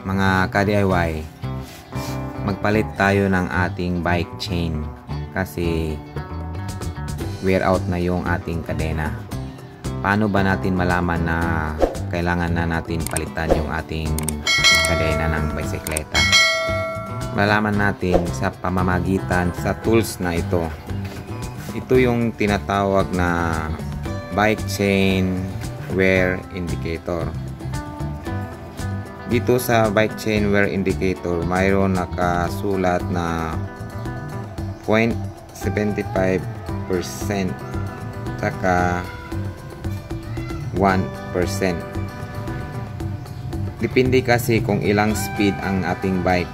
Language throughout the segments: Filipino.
mga ka-DIY, magpalit tayo ng ating bike chain kasi wear out na yung ating kadena. Paano ba natin malaman na kailangan na natin palitan yung ating kadena ng bisikleta? Malalaman natin sa pamamagitan sa tools na ito. Ito yung tinatawag na bike chain wear indicator. Dito sa bike chain wear indicator, mayroon nakasulat na 0.75% saka 1%. Depende kasi kung ilang speed ang ating bike.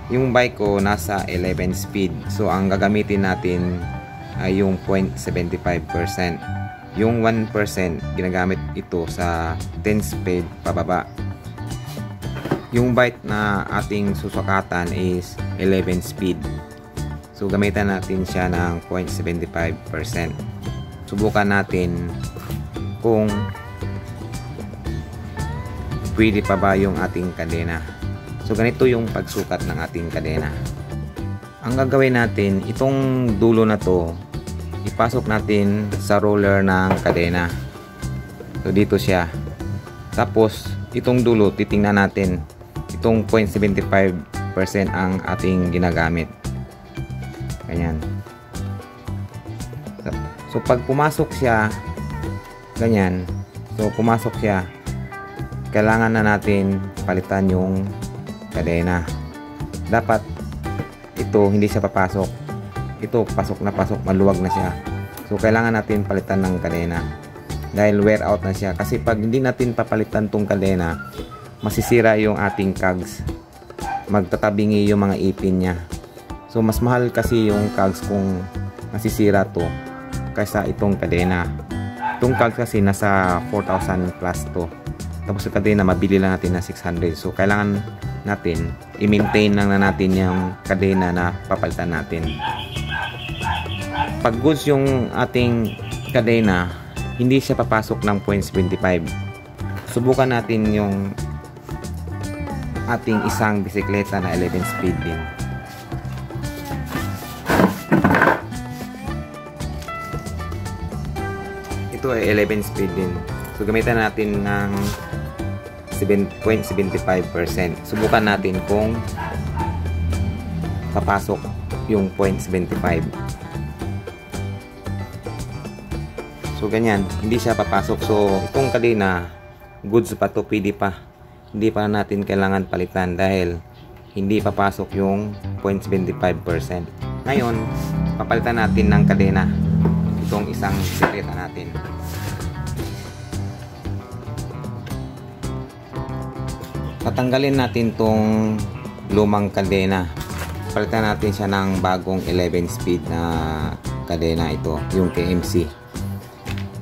Yung bike ko nasa 11 speed. So ang gagamitin natin ay yung 0.75%. Yung 1% ginagamit ito sa 10 speed pababa. Yung bike na ating susukatan is 11 speed. So gamitan natin siya ng 0.75%. Subukan natin kung pwede pa ba yung ating kadena. So ganito yung pagsukat ng ating kadena. Ang gagawin natin, itong dulo na to, ipasok natin sa roller ng kadena. So dito siya. Tapos itong dulo, titingnan natin. Itong 0.75% ang ating ginagamit. Ganyan. So pag pumasok siya, ganyan. So pumasok siya, kailangan na natin palitan yung kadena. Dapat ito hindi siya papasok. Ito pasok na pasok, maluwag na siya. So kailangan natin palitan ng kadena dahil wear out na siya. Kasi pag hindi natin papalitan tong kadena, masisira yung ating cogs. Magtatabingi yung mga ipin niya. So mas mahal kasi yung cogs kung masisira to kaysa itong kadena. Itong cogs kasi nasa 4,000 plus to. Tapos sa kadena mabili lang natin na 600. So kailangan natin i-maintain lang na natin yung kadena na papalitan natin. Pag goods yung ating kadena, hindi siya papasok ng 0.75. Subukan natin yung ating isang bisikleta na 11 speed din. Ito ay 11 speed din. So gamitan natin ng 7.75%. Subukan natin kung papasok yung 0.75. So ganyan, hindi siya papasok. So itong kadena, goods pa to, pwede pa. Hindi pa natin kailangan palitan dahil hindi papasok yung 0.75%. Ngayon, papalitan natin ng kadena itong isang bisikleta natin. Tatanggalin natin tong lumang kadena. Palitan natin siya ng bagong 11 speed na kadena, ito yung KMC.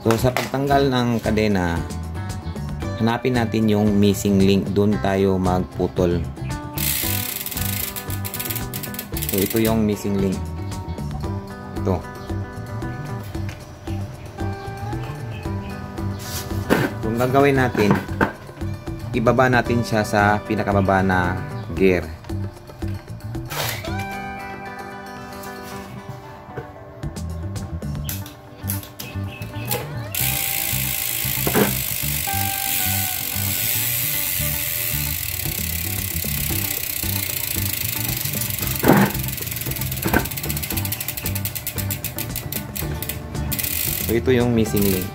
So sa pagtanggal ng kadena, hanapin natin yung missing link. Doon tayo magputol. So ito yung missing link. Ito. So ang gagawin natin, ibaba natin siya sa pinakababa na gear. So ito yung missing link.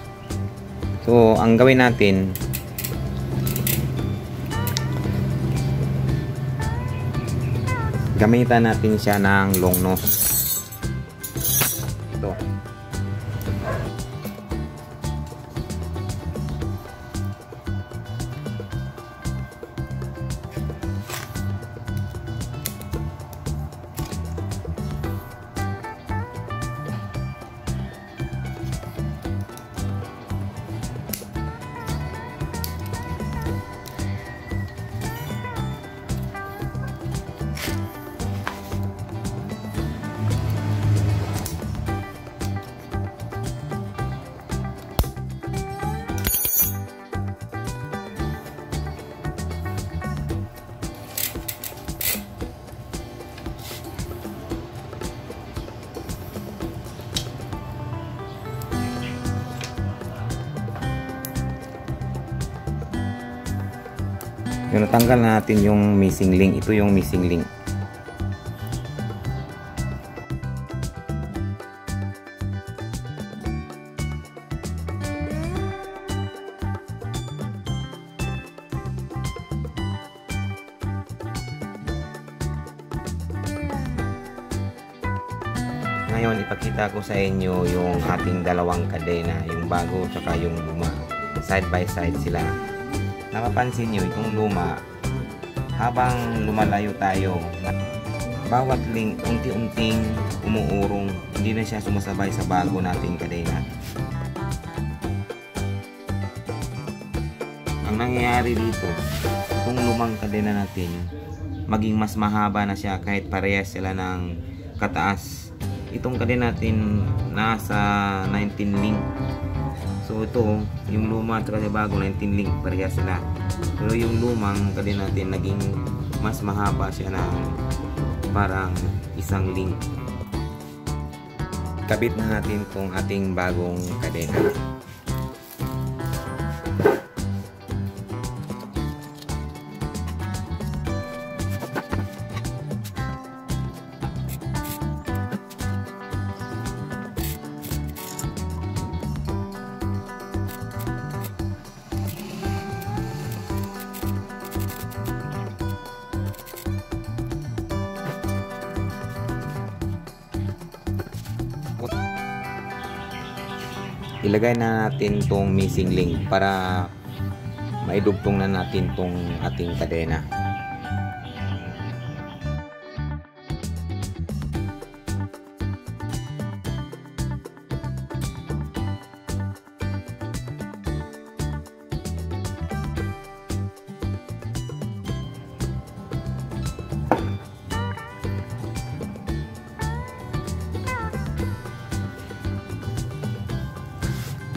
So ang gawin natin, gamitan natin siya ng long nose. Ito. Yung natanggal na natin yung missing link. Ito yung missing link. Ngayon, ipakita ko sa inyo yung ating dalawang kadena, yung bago tsaka yung luma. Side by side sila. Napapansin nyo, itong luma, habang lumalayo tayo, bawat link unti-unting umuurong, hindi na siya sumasabay sa bago nating kadena. Ang nangyayari dito, itong lumang kadena natin, maging mas mahaba na siya kahit parehas sila ng kataas. Itong kadena natin nasa 19 link. So ito, yung luma at bago 19 link, parehas sila. Pero yung lumang kadena natin naging mas mahaba siya ng parang isang link. Kabit na natin tong ating bagong kadena. Ilagay na natin tong missing link para maidugtong na natin tong ating kadena.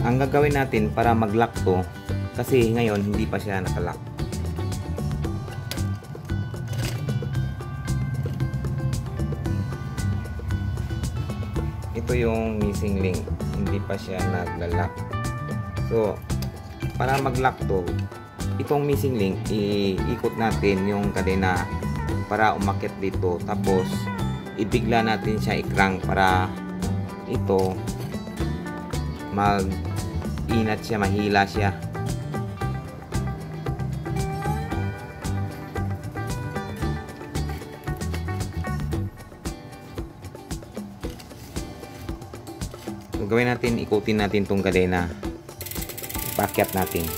Ang gagawin natin para mag-lock to, kasi ngayon hindi pa siya nakalock. Ito yung missing link, hindi pa siya nagla-lock. So, para mag-lock to, itong missing link, iikot natin yung kadena para umakyat dito. Tapos, ibigla natin siya i-crank para ito mag-inat siya, mahila siya. So, gawin natin, ikutin natin tong kadena. Ipakyat natin.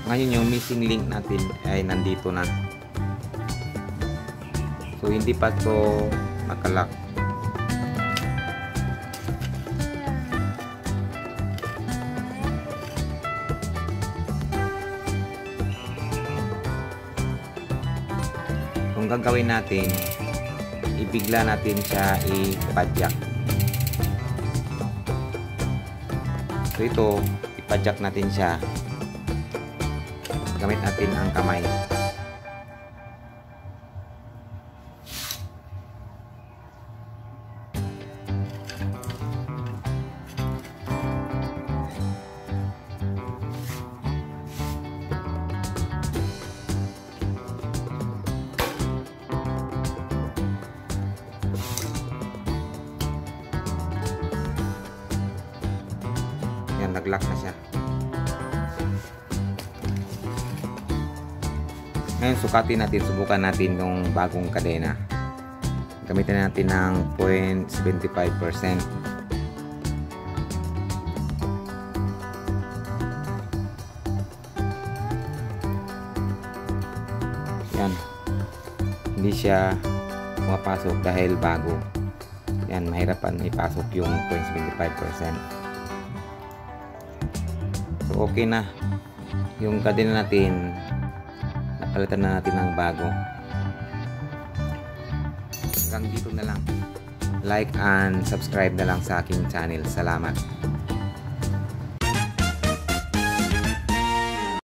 Ngayon yung missing link natin ay nandito na. So hindi pa to nakalock. Kung gagawin natin, ibigla natin siya ipadyak. So ito, ipadyak natin siya. Gamit natin ang kamay. Yan, nag-lock na siya. Ngayon, sukatin natin, subukan natin yung bagong kadena. Gamitin natin ng 0.75%. Yan. Hindi siya pumapasok dahil bago. Yan, mahirapan ipasok yung 0.75%. So, okay na. Yung kadena natin, napalitan na natin ng bago. Hanggang dito na lang. Like and subscribe na lang sa aking channel. Salamat.